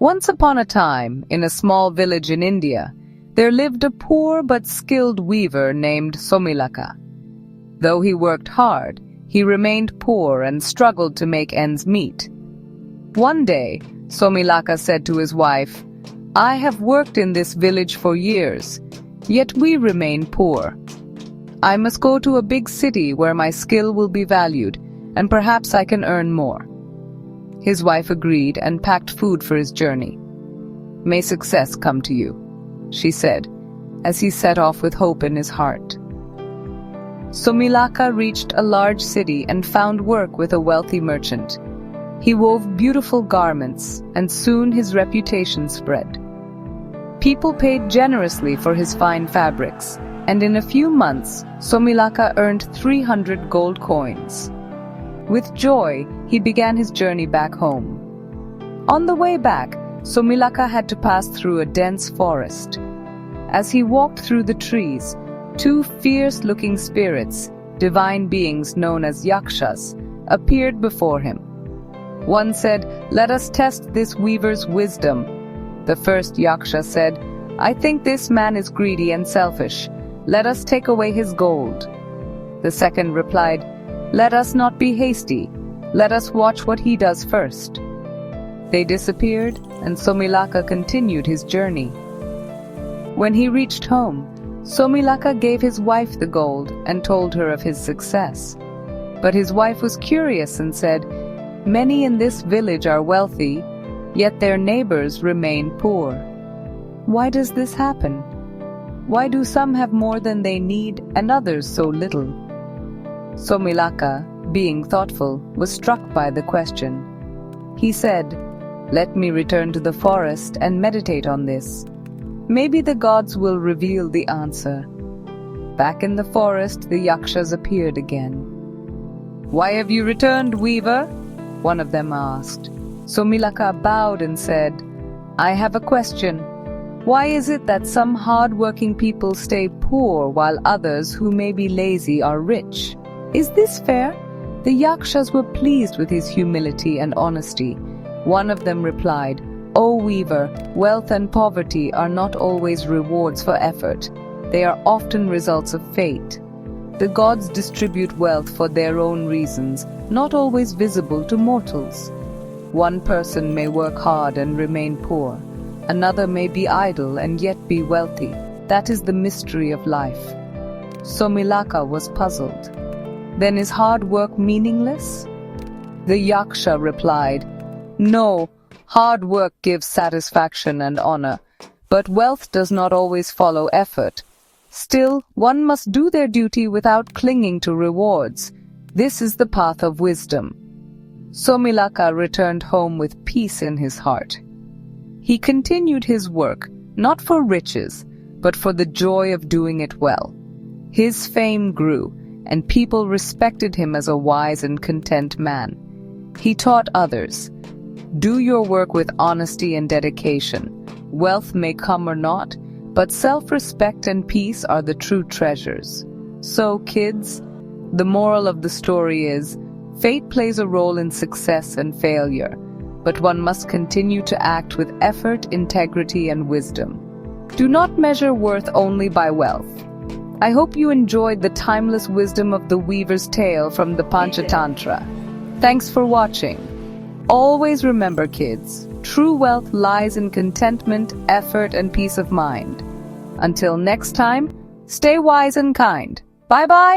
Once upon a time, in a small village in India, there lived a poor but skilled weaver named Somilaka. Though he worked hard, he remained poor and struggled to make ends meet. One day, Somilaka said to his wife, "I have worked in this village for years, yet we remain poor. I must go to a big city where my skill will be valued, and perhaps I can earn more." His wife agreed and packed food for his journey. "May success come to you," she said, as he set off with hope in his heart. Somilaka reached a large city and found work with a wealthy merchant. He wove beautiful garments, and soon his reputation spread. People paid generously for his fine fabrics, and in a few months, Somilaka earned 300 gold coins. With joy, he began his journey back home. On the way back, Somilaka had to pass through a dense forest. As he walked through the trees, two fierce-looking spirits, divine beings known as yakshas, appeared before him. One said, "Let us test this weaver's wisdom." The first yaksha said, "I think this man is greedy and selfish. Let us take away his gold." The second replied, "Let us not be hasty. Let us watch what he does first." They disappeared, and Somilaka continued his journey. When he reached home, Somilaka gave his wife the gold and told her of his success. But his wife was curious and said, "Many in this village are wealthy, yet their neighbors remain poor. Why does this happen? Why do some have more than they need and others so little?" Somilaka, being thoughtful, was struck by the question. He said, "Let me return to the forest and meditate on this. Maybe the gods will reveal the answer." Back in the forest, the yakshas appeared again. "Why have you returned, weaver?" one of them asked. Somilaka bowed and said, "I have a question. Why is it that some hard-working people stay poor while others who may be lazy are rich? Is this fair?" The yakshas were pleased with his humility and honesty. One of them replied, "O weaver, wealth and poverty are not always rewards for effort. They are often results of fate. The gods distribute wealth for their own reasons, not always visible to mortals. One person may work hard and remain poor. Another may be idle and yet be wealthy. That is the mystery of life." Somilaka was puzzled. "Then is hard work meaningless?" The yaksha replied, "No, hard work gives satisfaction and honor, but wealth does not always follow effort. Still, one must do their duty without clinging to rewards. This is the path of wisdom." Somilaka returned home with peace in his heart. He continued his work, not for riches, but for the joy of doing it well. His fame grew, and people respected him as a wise and content man. He taught others, "Do your work with honesty and dedication. Wealth may come or not, but self-respect and peace are the true treasures." So, kids, the moral of the story is, fate plays a role in success and failure, but one must continue to act with effort, integrity, and wisdom. Do not measure worth only by wealth. I hope you enjoyed the timeless wisdom of the weaver's tale from the Panchatantra. Thanks for watching. Always remember, kids, true wealth lies in contentment, effort, and peace of mind. Until next time, stay wise and kind. Bye-bye.